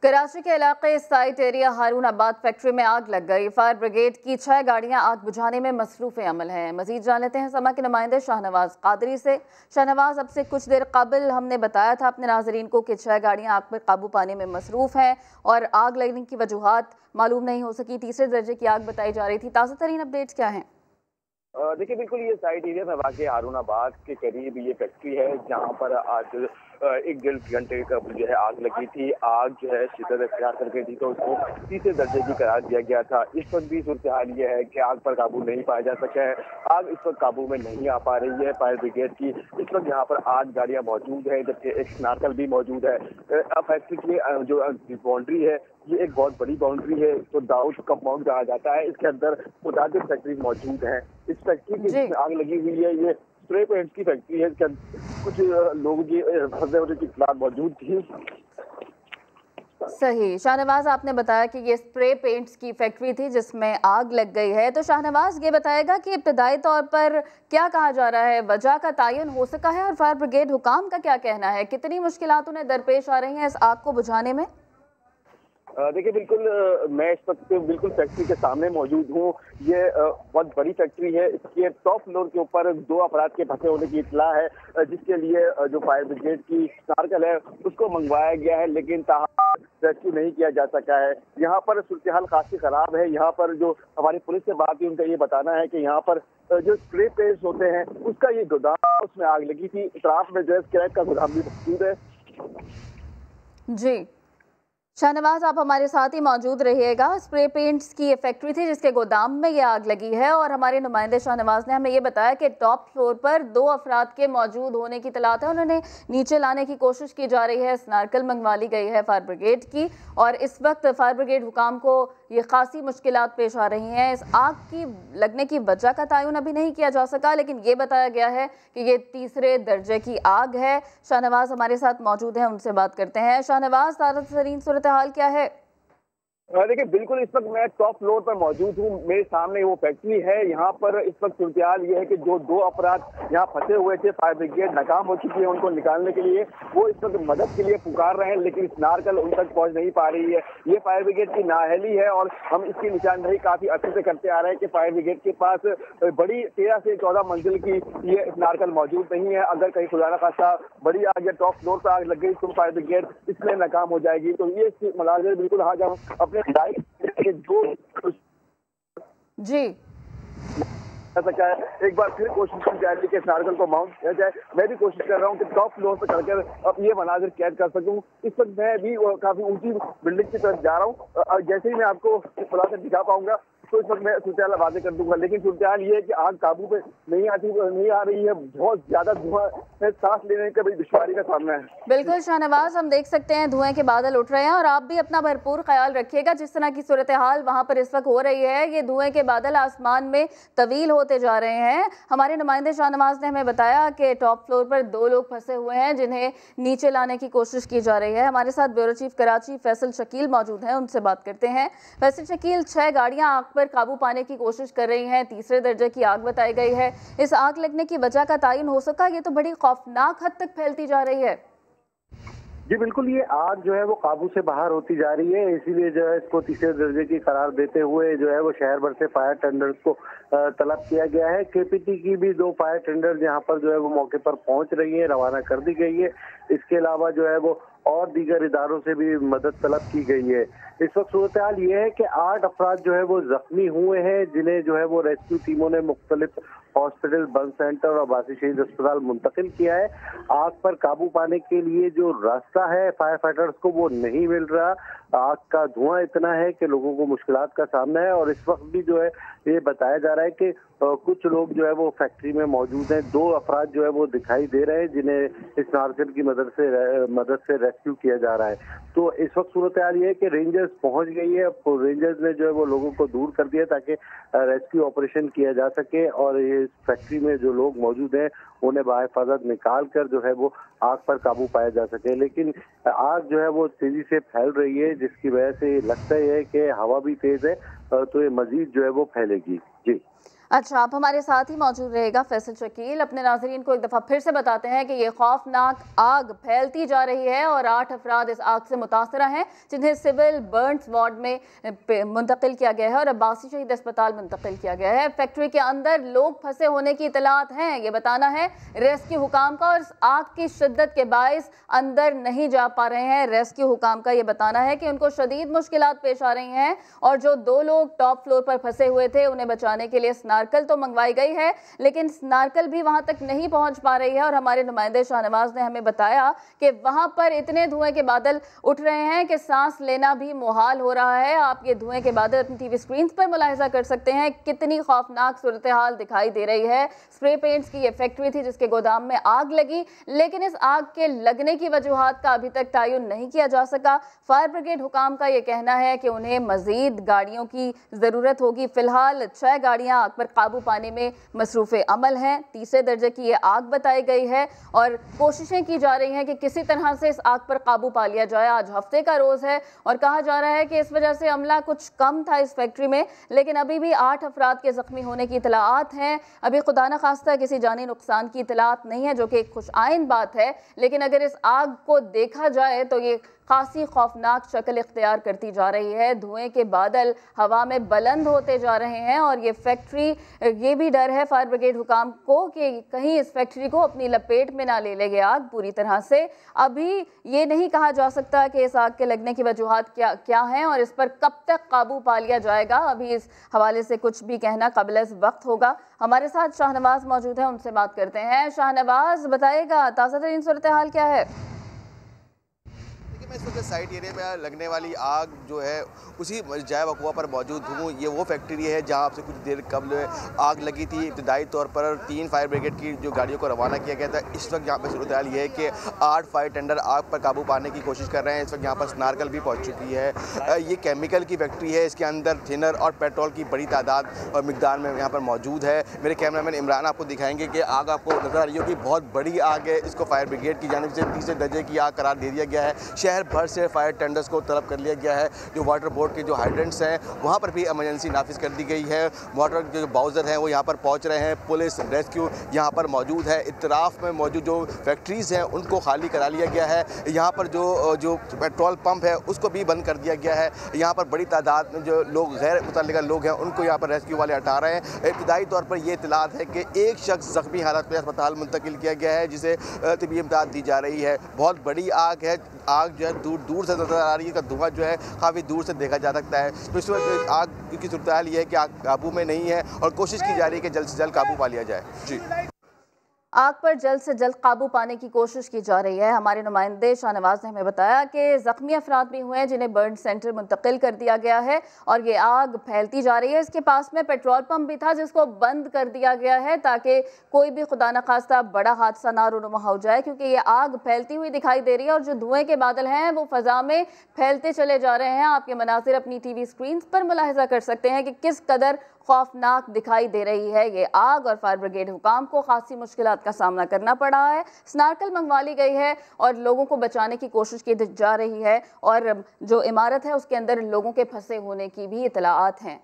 कराची के इलाके site area हारून आबाद फैक्ट्री में आग लग गई। फायर ब्रिगेड की 6 गाड़ियां आग बुझाने में मसरूफ अमल हैं। मजीद जान लेते हैं समा के नुमाइंदे शाहनवाज कादरी से। शाहनवाज, अब से कुछ देर कबल हमने बताया था अपने नाजरीन को कि 6 गाड़ियां आग पर काबू पाने में मसरूफ हैं और आग लगने की वजूहात मालूम नहीं हो सकी। तीसरे दर्जे की आग बताई जा रही थी। ताज़ा तरीन अपडेट्स क्या हैं? देखिए, बिल्कुल ये साइट एरिया में वाक़ हारून आबाद के करीब ये फैक्ट्री है जहाँ पर आज 1-1.5 घंटे कबल जो है आग लगी थी। आग जो है शिद्दत इख्तियार कर गई थी तो उसको तीसरे दर्जे की करार दिया गया था। इस वक्त भी सूरत हाल ये है कि आग पर काबू नहीं पाया जा सका है। आग इस वक्त काबू में नहीं आ पा रही है फायर ब्रिगेड की। इस वक्त यहाँ पर 8 गाड़ियाँ मौजूद है जबकि एक स्नार्कल भी मौजूद है। फैक्ट्री की जो बाउंड्री है ये एक बहुत बड़ी बाउंड्री है, तो दाऊद कंपाउंड कहा जाता है। इसके अंदर मुताबिक फैक्ट्री मौजूद है। इस फैक्ट्री की जिसमें आग लगी हुई है ये स्प्रे पेंट्स की फैक्ट्री है। इसके कुछ लोगों की फंसे होने की इत्तला मौजूद थी। सही। शाहनवाज, आपने बताया कि ये स्प्रे पेंट्स की फैक्ट्री थी जिसमें आग लग गई है। तो शाहनवाज, ये बताएगा कि इब्तदाई तौर पर क्या कहा जा रहा है, वजह का तायन हो सका है और फायर ब्रिगेड हुकाम का क्या कहना है? कितनी मुश्किलात उन्हें दरपेश आ रही हैं इस आग को बुझाने में? देखिए, बिल्कुल मैं इस वक्त बिल्कुल फैक्ट्री के सामने मौजूद हूँ। ये बहुत बड़ी फैक्ट्री है। इसके टॉप फ्लोर के ऊपर 2 अफराद के फंसे होने की इत्तला है जिसके लिए जो फायर ब्रिगेड की स्नार्कल है उसको मंगवाया गया है, लेकिन ताहम रेस्क्यू नहीं किया जा सका है। यहाँ पर सूरत हाल काफी खराब है। यहाँ पर जो हमारी पुलिस से बात हुई उनका ये बताना है कि यहाँ पर जो स्प्रे पेंट्स होते हैं उसका ये गोदाम, उसमें आग लगी थी। इतराफ में जो है स्क्रैप का गोदाम भी मौजूद है। जी शाहनवाज, आप हमारे साथ ही मौजूद रहिएगा। स्प्रे पेंट्स की ये फैक्ट्री थी जिसके गोदाम में ये आग लगी है और हमारे नुमाइंदे शाहनवाज ने हमें ये बताया कि टॉप फ्लोर पर 2 अफराद के मौजूद होने की इत्तलात है। उन्होंने नीचे लाने की कोशिश की जा रही है। स्नार्कल मंगवा ली गई है फायर ब्रिगेड की और इस वक्त फायर ब्रिगेड हुकाम को ये खासी मुश्किलात पेश आ रही हैं। इस आग की लगने की वजह का तायुन अभी नहीं किया जा सका, लेकिन ये बताया गया है कि ये तीसरे दर्जे की आग है। शाहनवाज हमारे साथ मौजूद हैं, उनसे बात करते हैं। शाहनवाज, ताज़ा तरीन सूरत हाल क्या है? देखिए, बिल्कुल इस वक्त मैं टॉप फ्लोर पर मौजूद हूँ। मेरे सामने वो फैक्ट्री है। यहाँ पर इस वक्त सूरत हाल ये है कि जो 2 अफराद यहाँ फंसे हुए थे, फायर ब्रिगेड नाकाम हो चुकी है उनको निकालने के लिए। वो इस वक्त मदद के लिए पुकार रहे हैं, लेकिन स्नार्कल उन तक पहुँच नहीं पा रही है। ये फायर ब्रिगेड की नाअहली है और हम इसकी निशानदेही काफी अच्छे से करते आ रहे हैं कि फायर ब्रिगेड के पास बड़ी 13 से 14 मंजिल की ये स्नार्कल मौजूद नहीं है। अगर कहीं खुदा न खास्ता बड़ी आग या टॉप फ्लोर पर आग लग गई तो फायर ब्रिगेड इसमें नाकाम हो जाएगी। तो ये मुलाजिम बिल्कुल आज हम अपने जो जी सका है, एक बार फिर कोशिश की जाएगी कि स्नार्कल को माउंट किया जाए। मैं भी कोशिश कर रहा हूँ कि टॉप फ्लोर पर चढ़कर अब ये मनाजिर कैद कर सकूँ। इस वक्त मैं भी काफी ऊंची बिल्डिंग की तरफ जा रहा हूँ। जैसे ही मैं आपको खुलासा दिखा पाऊंगा तो इस वक्त मैं सूरत वादे कर दूंगा, लेकिन सूरत हाल ये है कि आग काबू पे नहीं आ रही है। बहुत ज्यादा धुआं है, सांस लेने का बड़ी दुश्वारी का सामना है। बिल्कुल शाहनवाज, हम देख सकते हैं धुएं के बादल उठ रहे हैं और आप भी अपना भरपूर ख्याल रखिएगा। जिस तरह की सूरत हाल वहां पर इस वक्त हो रही है, ये धुएं के बादल आसमान में तवील होते जा रहे हैं। हमारे नुमाइंदे शाहनवाज ने हमें बताया कि टॉप फ्लोर पर 2 लोग फंसे हुए हैं जिन्हें नीचे लाने की कोशिश की जा रही है। हमारे साथ ब्यूरो चीफ कराची फैसल शकील मौजूद हैं, उनसे बात करते हैं। फैसल शकील, 6 गाड़ियां आग पर काबू पाने की कोशिश कर रही हैं। तीसरे दर्जे की आग बताई गई है। इस आग लगने की वजह का तायन हो सका? ये तो बड़ी खौफनाक हद तक फैलती जा रही है। जी बिल्कुल, ये आग जो है वो काबू से बाहर होती जा रही है। इसीलिए जो है इसको तीसरे दर्जे की करार देते हुए जो है वो शहर भर से फायर टेंडर्स को तलब किया गया है। केपीटी की भी 2 फायर टेंडर्स यहाँ पर जो है वो मौके पर पहुंच रही है, रवाना कर दी गई है। इसके अलावा जो है वो और दीगर इदारों से भी मदद तलब की गई है। इस वक्त सूरत हाल ये है कि 8 अफराद जो है वो जख्मी हुए हैं, जिन्हें जो है वो रेस्क्यू टीमों ने मुख्तलिफ हॉस्पिटल, बर्न सेंटर और बासी शहीद अस्पताल मुंतकिल किया है। आग पर काबू पाने के लिए जो रास्ता है फायर फाइटर्स को वो नहीं मिल रहा। आग का धुआं इतना है कि लोगों को मुश्किलात का सामना है और इस वक्त भी जो है ये बताया जा रहा है कि कुछ लोग जो है वो फैक्ट्री में मौजूद हैं। 2 अफराद जो है वो दिखाई दे रहे हैं जिन्हें इस स्नार्कल की मदद से रेस्क्यू किया जा रहा है। तो इस वक्त सूरत हाल ये है कि रेंजर्स पहुंच गई है। रेंजर्स ने जो है वो लोगों को दूर कर दिया ताकि रेस्क्यू ऑपरेशन किया जा सके और ये फैक्ट्री में जो लोग मौजूद हैं उन्हें बाहिफाजत निकाल कर जो है वो आग पर काबू पाया जा सके। लेकिन आग जो है वो तेजी से फैल रही है, जिसकी वजह से लगता है कि हवा भी तेज है तो ये मजीद जो है वो फैलेगी। जी अच्छा, आप हमारे साथ ही मौजूद रहेगा फैसल शकील। अपने नाज़रीन को एक दफ़ा फिर से बताते हैं कि ये खौफनाक आग फैलती जा रही है और 8 अफराद इस आग से मुतासरा हैं, जिन्हें सिविल बर्न्स वार्ड में मुंतकिल किया गया है और अब्बासी शहीद अस्पताल मुंतकिल किया गया है। फैक्ट्री के अंदर लोग फंसे होने की इतलात हैं, ये बताना है रेस्क्यू हुकाम का, और इस आग की शिद्दत के बायस अंदर नहीं जा पा रहे हैं। रेस्क्यू हुकाम का ये बताना है कि उनको शदीद मुश्किलात पेश आ रही हैं और जो 2 लोग टॉप फ्लोर पर फंसे हुए थे उन्हें बचाने के लिए स्नार्कल तो मंगवाई गई है, लेकिन स्नार्कल भी वहां तक नहीं पहुंच पा रही है। और हमारे नुमाइंदे शाहनवाज ने हमें बताया कि वहां पर इतने धुएं के बादल उठ रहे हैं कि सांस लेना भी मुहाल हो रहा है। आप ये धुएं के बादल अपनी टीवी स्क्रीन पर मुलाहिजा कर सकते हैं, कितनी खौफनाक सूरत हाल दिखाई दे रही है। स्प्रे पेंट्स की ये फैक्ट्री थी जिसके गोदाम में आग लगी, लेकिन इस आग के लगने की वजूहात का अभी तक तयन नहीं किया जा सका। फायर ब्रिगेड हुकाम का ये कहना है कि उन्हें मजीद गाड़ियों की ज़रूरत होगी। फिलहाल 6 गाड़ियां आग पर काबू पाने में मसरूफ़ अमल हैं। तीसरे दर्जे की ये आग बताई गई है और कोशिशें की जा रही हैं कि किसी तरह से इस आग पर काबू पा लिया जाए। आज हफ्ते का रोज़ है और कहा जा रहा है कि इस वजह से अमला कुछ कम था इस फैक्ट्री में, लेकिन अभी भी 8 अफराद के ज़ख्मी होने की इतलात हैं। अभी खुदा न खास्ता किसी जानी नुकसान की इतलात नहीं है, जो कि एक खुशआइन बात है, लेकिन अगर इस आग को देखा जाए तो ये खासी खौफनाक शक्ल इख्तियार करती जा रही है। धुएं के बादल हवा में बुलंद होते जा रहे हैं और ये फैक्ट्री, ये भी डर है फायर ब्रिगेड हुकाम को कि कहीं इस फैक्ट्री को अपनी लपेट में ना ले लेगी आग पूरी तरह से। अभी ये नहीं कहा जा सकता कि इस आग के लगने की वजूहात क्या हैं और इस पर कब तक काबू पा लिया जाएगा। अभी इस हवाले से कुछ भी कहना काबिल वक्त होगा। हमारे साथ शाहनवाज मौजूद है, उनसे बात करते हैं। शाहनवाज, बताइएगा ताज़ा तरीन सूरत हाल क्या है? मैं इस वक्त साइट एरिया में लगने वाली आग जो है उसी जाय वकुआ पर मौजूद हूँ। ये वो फैक्ट्री है जहाँ आपसे कुछ देर कबल आग लगी थी। इब्तदाई तौर पर 3 फायर ब्रिगेड की जो गाड़ियों को रवाना किया गया था। इस वक्त यहाँ पर सूरत हाल ये है कि 8 फायर टेंडर आग पर काबू पाने की कोशिश कर रहे हैं। इस वक्त यहाँ पर स्नार्कल भी पहुँच चुकी है। ये केमिकल की फैक्ट्री है, इसके अंदर थिनर और पेट्रोल की बड़ी तादाद और मिकदार में यहाँ पर मौजूद है। मेरे कैमरामैन इमरान आपको दिखाएंगे कि आग आपको नजर आ रही होगी, बहुत बड़ी आग है। इसको फायर ब्रिगेड की जानिब से तीसरे दर्जे की आग करार दे दिया गया है। शहर भर से फायर टेंडर्स को तलब कर लिया गया है। जो वाटर बोर्ड के जो हाइड्रेंट्स हैं वहाँ पर भी इमरजेंसी नाफिज कर दी गई है। वाटर के जो बाउजर हैं वो यहाँ पर पहुँच रहे हैं। पुलिस रेस्क्यू यहाँ पर मौजूद है। इतराफ़ में मौजूद जो फैक्ट्रीज़ हैं उनको खाली करा लिया गया है। यहाँ पर जो पेट्रोल पंप है उसको भी बंद कर दिया गया है। यहाँ पर बड़ी तादाद में जो लोग गैर मुतल्लिका लोग हैं उनको यहाँ पर रेस्क्यू वाले हटा रहे हैं। इब्तदाई तौर पर ये इतलात है कि एक शख्स ज़ख्मी हालत में अस्पताल मुंतकिल किया गया है, जिसे तिब्बी इमदाद दी जा रही है। बहुत बड़ी आग है। आग जो है दूर दूर से नजर आ रही है, धुआं जो है काफ़ी दूर से देखा जा सकता है। तो इस वक्त आग की सूरत हाल ये है कि आग काबू में नहीं है और कोशिश की जा रही है कि जल्द से जल्द काबू पा लिया जाए। जी, आग पर जल्द से जल्द काबू पाने की कोशिश की जा रही है। हमारे नुमाइंदे शाहनवाज ने हमें बताया कि ज़ख्मी अफराद भी हुए हैं जिन्हें बर्न सेंटर मुंतकिल कर दिया गया है और ये आग फैलती जा रही है। इसके पास में पेट्रोल पंप भी था जिसको बंद कर दिया गया है ताकि कोई भी खुदा न खास्ता बड़ा हादसा ना रूनुमा हो जाए, क्योंकि ये आग फैलती हुई दिखाई दे रही है और जो धुएं के बादल हैं वो फ़ज़ा में फैलते चले जा रहे हैं। आप ये मनासिर अपनी टीवी स्क्रीन पर मुलाहिजा कर सकते हैं कि किस कदर खौफनाक दिखाई दे रही है ये आग और फायर ब्रिगेड हुकाम को खासी मुश्किलात का सामना करना पड़ रहा है। स्नार्कल मंगवा ली गई है और लोगों को बचाने की कोशिश की जा रही है और जो इमारत है उसके अंदर लोगों के फंसे होने की भी इतलाआत हैं।